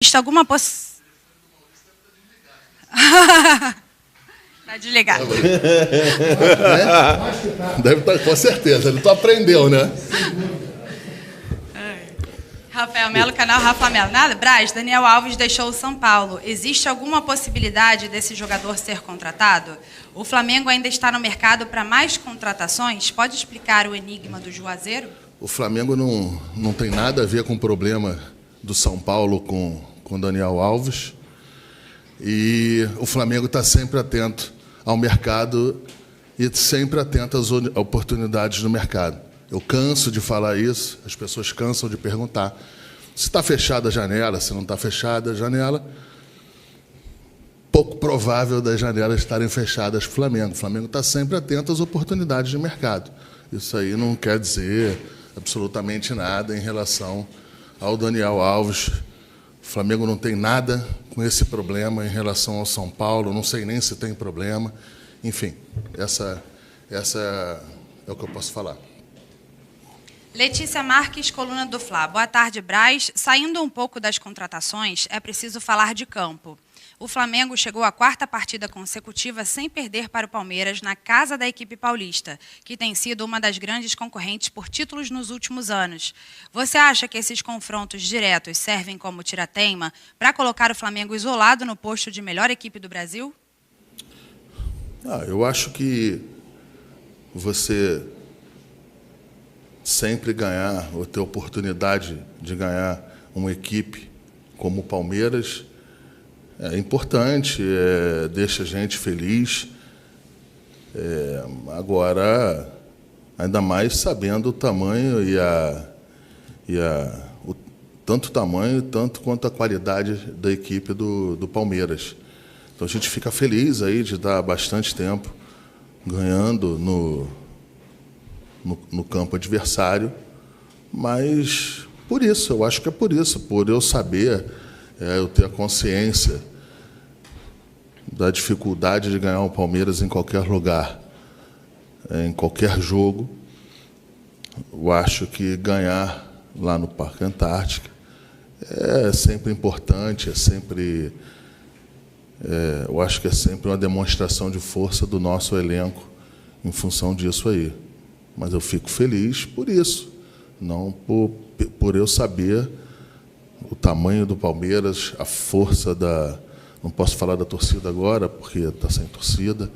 Existe alguma possibilidade... Está desligado. Deve estar, com certeza. Ele aprendeu, né? Rafael Melo, canal Rafa Melo. Nada, Braz, Daniel Alves deixou o São Paulo. Existe alguma possibilidade desse jogador ser contratado? O Flamengo ainda está no mercado para mais contratações? Pode explicar o enigma do Juazeiro? O Flamengo não tem nada a ver com o problema do São Paulo com Daniel Alves. E o Flamengo está sempre atento ao mercado e sempre atento às oportunidades do mercado. Eu canso de falar isso, as pessoas cansam de perguntar se está fechada a janela, se não está fechada a janela. Pouco provável das janelas estarem fechadas para o Flamengo. O Flamengo está sempre atento às oportunidades de mercado. Isso aí não quer dizer absolutamente nada em relação ao Daniel Alves. O Flamengo não tem nada com esse problema em relação ao São Paulo, não sei nem se tem problema. Enfim, essa é o que eu posso falar. Letícia Marques, coluna do Fla. Boa tarde, Braz. Saindo um pouco das contratações, é preciso falar de campo. O Flamengo chegou à 4ª partida consecutiva sem perder para o Palmeiras na casa da equipe paulista, que tem sido uma das grandes concorrentes por títulos nos últimos anos. Você acha que esses confrontos diretos servem como tira-teima para colocar o Flamengo isolado no posto de melhor equipe do Brasil? Eu acho que você sempre ganhar, ou ter oportunidade de ganhar uma equipe como o Palmeiras, é importante, deixa a gente feliz. Agora, ainda mais sabendo o tamanho tanto o tamanho, tanto quanto a qualidade da equipe do Palmeiras. Então, a gente fica feliz aí de dar bastante tempo ganhando no campo adversário, mas por isso, eu acho que é por isso, por eu saber, eu ter a consciência da dificuldade de ganhar o Palmeiras em qualquer lugar, em qualquer jogo. Eu acho que ganhar lá no Parque Antártica é sempre importante, eu acho que é sempre uma demonstração de força do nosso elenco em função disso aí. Mas eu fico feliz por isso, não por eu saber o tamanho do Palmeiras, a força da... Não posso falar da torcida agora, porque está sem torcida,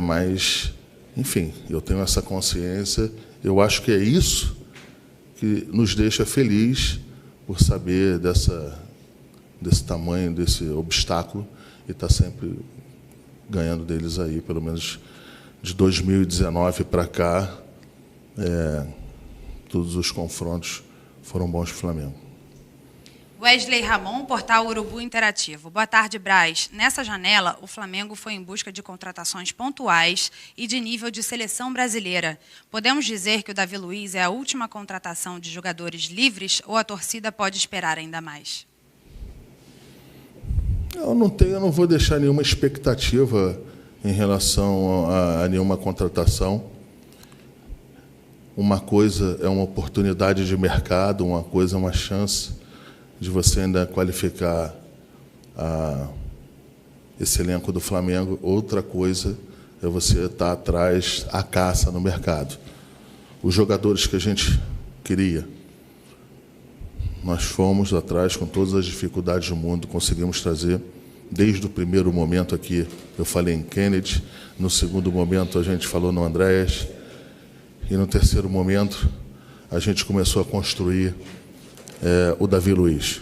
mas, enfim, eu tenho essa consciência. Eu acho que é isso que nos deixa feliz por saber desse tamanho, desse obstáculo, e estar sempre ganhando deles aí, pelo menos de 2019 para cá, todos os confrontos foram bons para o Flamengo. Wesley Ramon, portal Urubu Interativo. Boa tarde, Braz. Nessa janela, o Flamengo foi em busca de contratações pontuais e de nível de seleção brasileira. Podemos dizer que o Davi Luiz é a última contratação de jogadores livres ou a torcida pode esperar ainda mais? Eu não vou deixar nenhuma expectativa em relação a nenhuma contratação. Uma coisa é uma oportunidade de mercado, uma coisa é uma chance de você ainda qualificar esse elenco do Flamengo. Outra coisa é você estar atrás à caça no mercado. Os jogadores que a gente queria, nós fomos atrás com todas as dificuldades do mundo, conseguimos trazer. Desde o primeiro momento aqui, eu falei em Kennedy, no segundo momento a gente falou no Andréas, e no terceiro momento a gente começou a construir o Davi Luiz.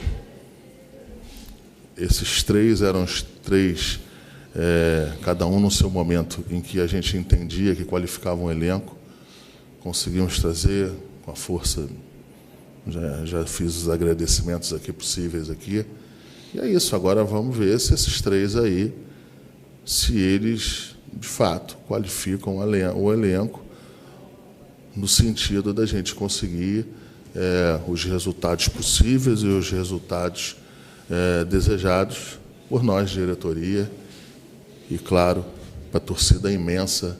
Esses três eram os três, cada um no seu momento, em que a gente entendia que qualificavam um elenco, conseguimos trazer com a força, já fiz os agradecimentos aqui possíveis aqui, e é isso. Agora vamos ver se esses três aí, se eles, de fato, qualificam o elenco no sentido da gente conseguir os resultados possíveis e os resultados desejados por nós, diretoria, e, claro, para a torcida imensa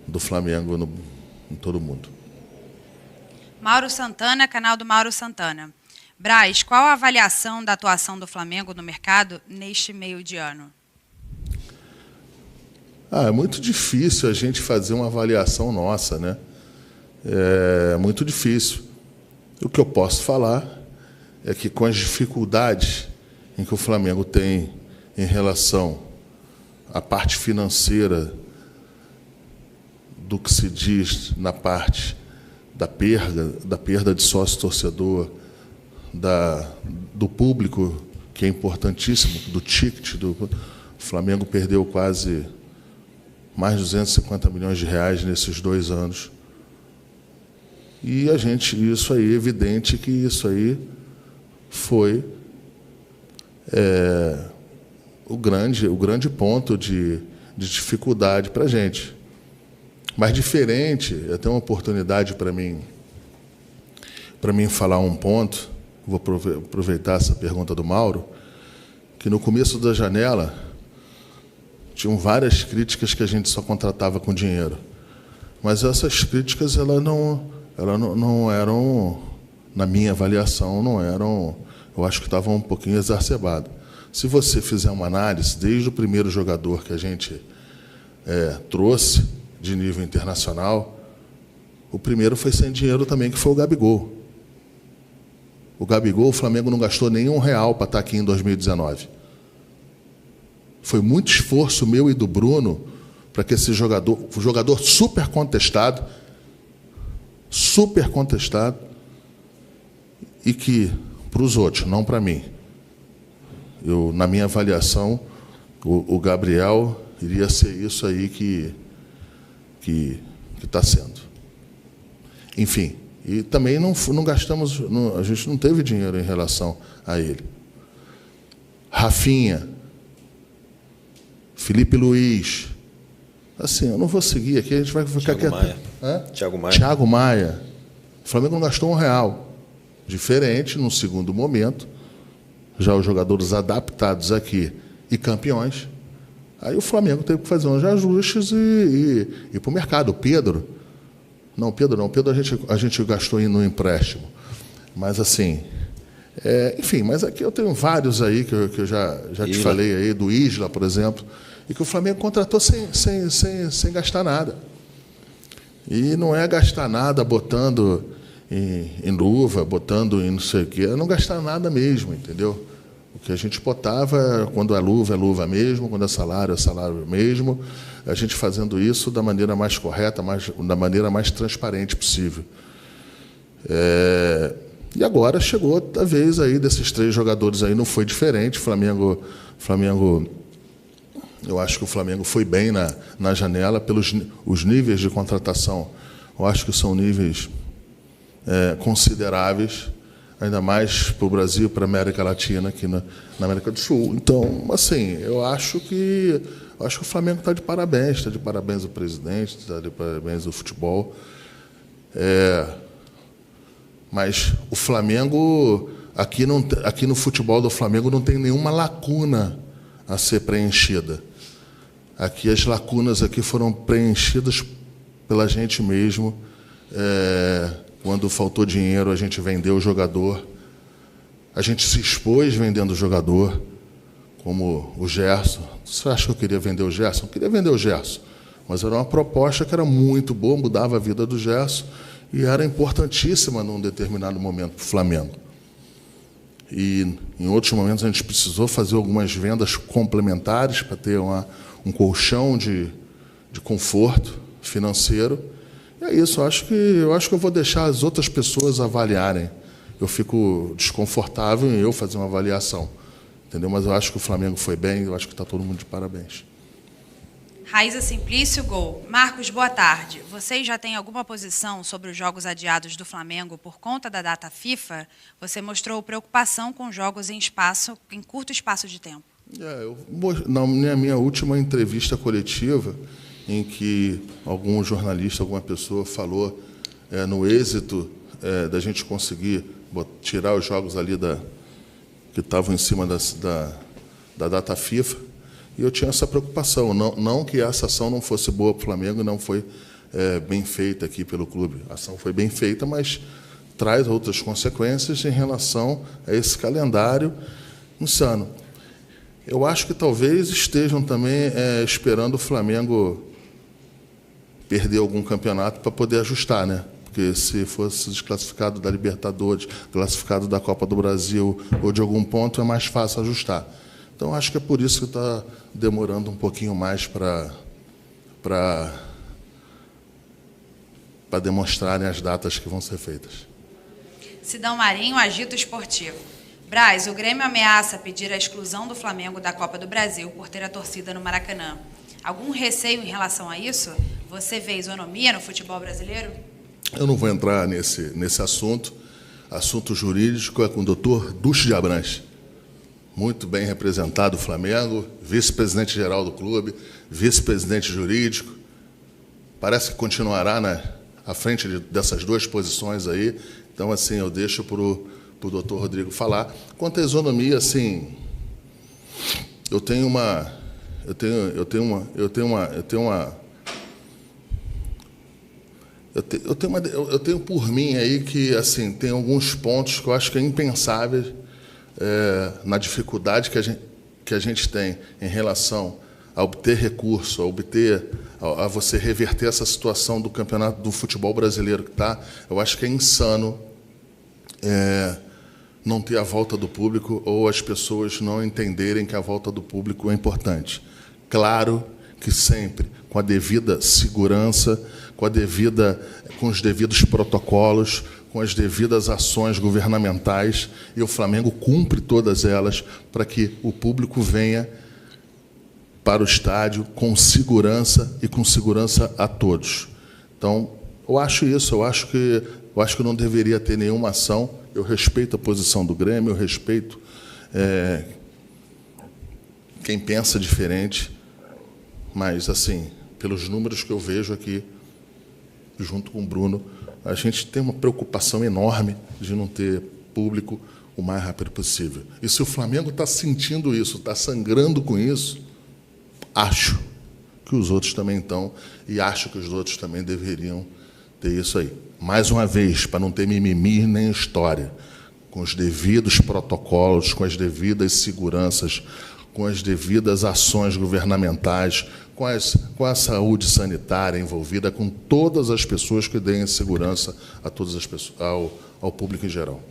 do Flamengo em todo o mundo. Mauro Santana, canal do Mauro Santana. Braz, qual a avaliação da atuação do Flamengo no mercado neste meio de ano? É muito difícil a gente fazer uma avaliação nossa, né? É muito difícil. O que eu posso falar é que, com as dificuldades em que o Flamengo tem em relação à parte financeira do que se diz na parte da perda de sócio-torcedor, do público, que é importantíssimo, do ticket, o Flamengo perdeu quase mais de 250 milhões de reais nesses 2 anos. E isso aí, é evidente que isso aí foi o grande ponto de dificuldade para a gente. Mas diferente, é até uma oportunidade para mim falar um ponto, vou aproveitar essa pergunta do Mauro, que no começo da janela tinham várias críticas que a gente só contratava com dinheiro. Mas essas críticas elas não eram, na minha avaliação, não eram, eu acho que estavam um pouquinho exacerbadas. Se você fizer uma análise, desde o primeiro jogador que a gente trouxe de nível internacional, o primeiro foi sem dinheiro também, que foi o Gabigol. O Gabigol, o Flamengo não gastou nenhum real para estar aqui em 2019. Foi muito esforço meu e do Bruno para que esse jogador super contestado, e que, para os outros, não para mim, na minha avaliação, o Gabriel iria ser isso aí que está sendo. Enfim, e também não gastamos, a gente não teve dinheiro em relação a ele. Rafinha, Felipe Luiz, assim, eu não vou seguir aqui, a gente vai ficar quieto. Thiago Maia. O Flamengo não gastou R$1. Diferente, no segundo momento, já os jogadores adaptados aqui e campeões, aí o Flamengo teve que fazer uns ajustes e ir para o mercado. Pedro a gente gastou no empréstimo. Mas assim, enfim, mas aqui eu tenho vários aí que eu já te falei aí, do Isla, por exemplo, e que o Flamengo contratou sem gastar nada. E não é gastar nada botando em luva, botando em não sei o quê, é não gastar nada mesmo, entendeu? O que a gente botava, quando é luva mesmo, quando é salário mesmo, a gente fazendo isso da maneira mais correta, da maneira mais transparente possível. E agora chegou a vez aí desses 3 jogadores aí, não foi diferente. Flamengo, eu acho que o Flamengo foi bem na janela, pelos os níveis de contratação. Eu acho que são níveis consideráveis, ainda mais para o Brasil, para a América Latina, aqui na América do Sul. Então, assim, eu acho que o Flamengo está de parabéns o presidente, está de parabéns o futebol. Mas o Flamengo, aqui no futebol do Flamengo, não tem nenhuma lacuna a ser preenchida. Aqui as lacunas aqui foram preenchidas pela gente mesmo. Quando faltou dinheiro, a gente vendeu o jogador. A gente se expôs vendendo o jogador, como o Gerson. Você acha que eu queria vender o Gerson? Eu queria vender o Gerson. Mas era uma proposta que era muito boa, mudava a vida do Gerson e era importantíssima num determinado momento para o Flamengo. E, em outros momentos, a gente precisou fazer algumas vendas complementares para ter um colchão de conforto financeiro. E é isso, eu acho que eu vou deixar as outras pessoas avaliarem. Eu fico desconfortável em eu fazer uma avaliação, entendeu? Mas eu acho que o Flamengo foi bem, eu acho que está todo mundo de parabéns. Raíza Simplício, Gol. Marcos, boa tarde. Vocês já têm alguma posição sobre os jogos adiados do Flamengo por conta da data FIFA? Você mostrou preocupação com jogos em curto espaço de tempo. Na minha última entrevista coletiva, em que algum jornalista, alguma pessoa falou no êxito da gente conseguir tirar os jogos ali que estavam em cima da data FIFA, e eu tinha essa preocupação, não que essa ação não fosse boa para o Flamengo, não foi bem feita aqui pelo clube. A ação foi bem feita, mas traz outras consequências em relação a esse calendário insano. Eu acho que talvez estejam também esperando o Flamengo perder algum campeonato para poder ajustar, né? Porque se fosse desclassificado da Libertadores, classificado da Copa do Brasil ou de algum ponto, é mais fácil ajustar. Então, acho que é por isso que está demorando um pouquinho mais para demonstrarem as datas que vão ser feitas. Sidão Marinho, Agito Esportivo. Braz, o Grêmio ameaça pedir a exclusão do Flamengo da Copa do Brasil por ter a torcida no Maracanã. Algum receio em relação a isso? Você vê isonomia no futebol brasileiro? Eu não vou entrar nesse assunto. Assunto jurídico é com o doutor Ducho de Abranches. Muito bem representado o Flamengo, vice-presidente-geral do clube, vice-presidente jurídico. Parece que continuará à frente dessas duas posições aí. Então, assim, eu deixo para o doutor Rodrigo falar. Quanto à isonomia, assim, eu tenho por mim aí que, assim, tem alguns pontos que eu acho que é impensáveis na dificuldade que a gente tem em relação a obter recurso, a você reverter essa situação do campeonato do futebol brasileiro que está. Eu acho que é insano não ter a volta do público ou as pessoas não entenderem que a volta do público é importante. Claro que sempre com a devida segurança, com os devidos protocolos, com as devidas ações governamentais, e o Flamengo cumpre todas elas para que o público venha para o estádio com segurança e com segurança a todos. Então, eu acho isso, eu acho que não deveria ter nenhuma ação. Eu respeito a posição do Grêmio, eu respeito quem pensa diferente, mas, assim, pelos números que eu vejo aqui, junto com o Bruno, a gente tem uma preocupação enorme de não ter público o mais rápido possível. E se o Flamengo está sentindo isso, está sangrando com isso, acho que os outros também estão, e acho que os outros também deveriam ter isso aí. Mais uma vez, para não ter mimimi nem história, com os devidos protocolos, com as devidas seguranças, com as devidas ações governamentais, com a saúde sanitária envolvida, com todas as pessoas que deem segurança a todas as pessoas, ao público em geral.